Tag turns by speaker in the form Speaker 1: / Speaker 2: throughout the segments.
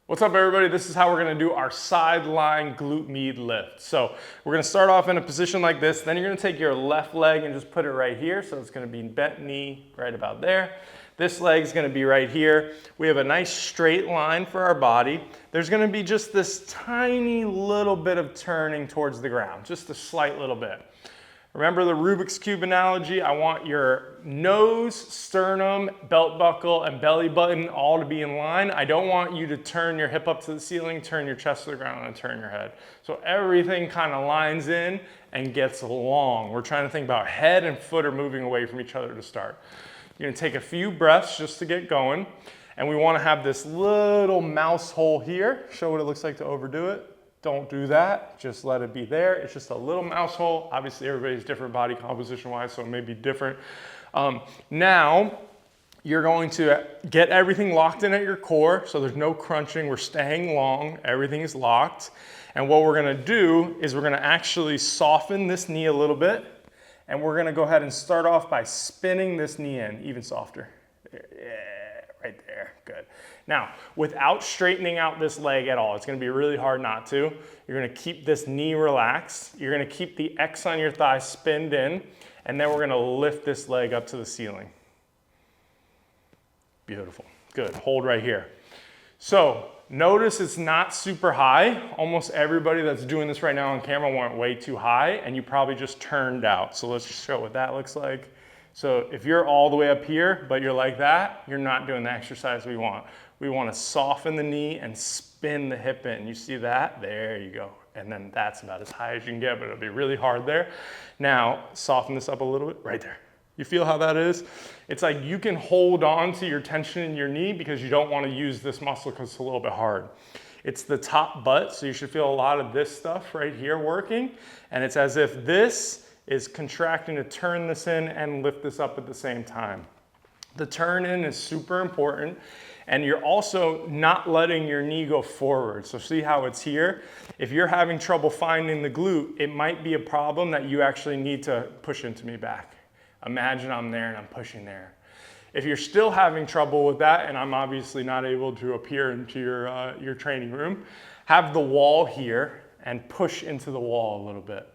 Speaker 1: What's up, everybody? This is how we're gonna do our sideline glute med lift. So we're gonna start off in a position like this, then you're gonna take your left leg and just put it right here. So it's gonna be bent knee right about there. This leg's gonna be right here. We have a nice straight line for our body. There's gonna be just this tiny little bit of turning towards the ground, just a slight little bit. Remember the Rubik's Cube analogy? I want your nose, sternum, belt buckle, and belly button all to be in line. I don't want you to turn your hip up to the ceiling, turn your chest to the ground, and turn your head. So everything kind of lines in and gets long. We're trying to think about head and foot are moving away from each other to start. You're gonna take a few breaths just to get going. And we wanna have this little mouse hole here. Show what it looks like to overdo it. Don't do that, just let it be there. It's just a little mouse hole. Obviously everybody's different body composition wise, so it may be different. Now, you're going to get everything locked in at your core, so there's no crunching, we're staying long, everything is locked. And what we're gonna do is we're gonna actually soften this knee a little bit, and we're gonna go ahead and start off by spinning this knee in, even softer. Yeah, right there, good. Now, without straightening out this leg at all, it's gonna be really hard not to. You're gonna keep this knee relaxed. You're gonna keep the X on your thigh spinned in, and then we're gonna lift this leg up to the ceiling. Beautiful, good, hold right here. So, notice it's not super high. Almost everybody that's doing this right now on camera went way too high, and you probably just turned out. So let's just show what that looks like. So if you're all the way up here, but you're like that, you're not doing the exercise we want. We want to soften the knee and spin the hip in. You see that? There you go. And then that's about as high as you can get, but it'll be really hard there. Now, soften this up a little bit, right there. You feel how that is? It's like you can hold on to your tension in your knee because you don't want to use this muscle because it's a little bit hard. It's the top butt, so you should feel a lot of this stuff right here working. And it's as if this is contracting to turn this in and lift this up at the same time. The turn in is super important, and you're also not letting your knee go forward. So see how it's here? If you're having trouble finding the glute, it might be a problem that you actually need to push into me back. Imagine I'm there and I'm pushing there. If you're still having trouble with that, and I'm obviously not able to appear into your training room, have the wall here and push into the wall a little bit.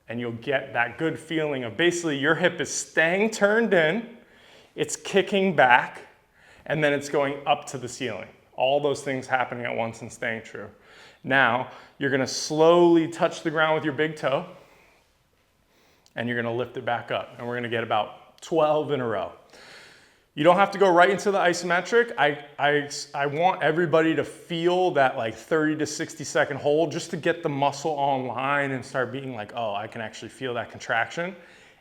Speaker 1: And you'll get that good feeling of basically your hip is staying turned in, it's kicking back, and then it's going up to the ceiling. All those things happening at once and staying true. Now, you're gonna slowly touch the ground with your big toe, and you're gonna lift it back up. And we're gonna get about 12 in a row. You don't have to go right into the isometric. I want everybody to feel that like 30 to 60 second hold just to get the muscle online and start being like, oh, I can actually feel that contraction.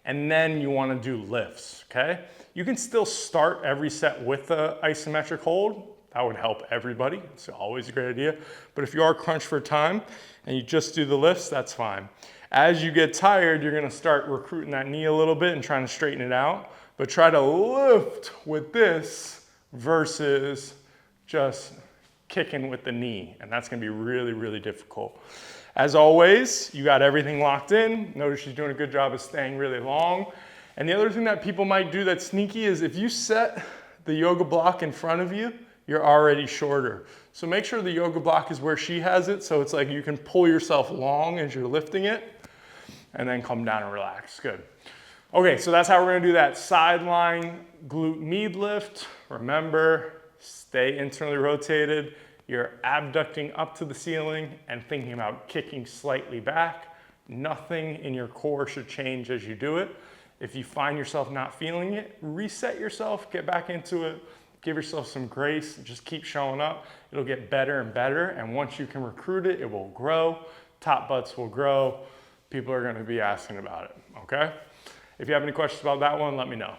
Speaker 1: And then you wanna do lifts, okay? You can still start every set with the isometric hold. That would help everybody. It's always a great idea. But if you are crunched for time and you just do the lifts, that's fine. As you get tired, you're gonna start recruiting that knee a little bit and trying to straighten it out. But try to lift with this versus just kicking with the knee. And that's gonna be really, really difficult. As always, you got everything locked in. Notice she's doing a good job of staying really long. And the other thing that people might do that's sneaky is if you set the yoga block in front of you, you're already shorter. So make sure the yoga block is where she has it, so it's like you can pull yourself long as you're lifting it, and then come down and relax, good. Okay, so that's how we're gonna do that sideline glute med lift. Remember, stay internally rotated. You're abducting up to the ceiling and thinking about kicking slightly back. Nothing in your core should change as you do it. If you find yourself not feeling it, reset yourself, get back into it, give yourself some grace, just keep showing up. It'll get better and better, and once you can recruit it, it will grow. Top butts will grow. People are gonna be asking about it, okay? If you have any questions about that one, let me know.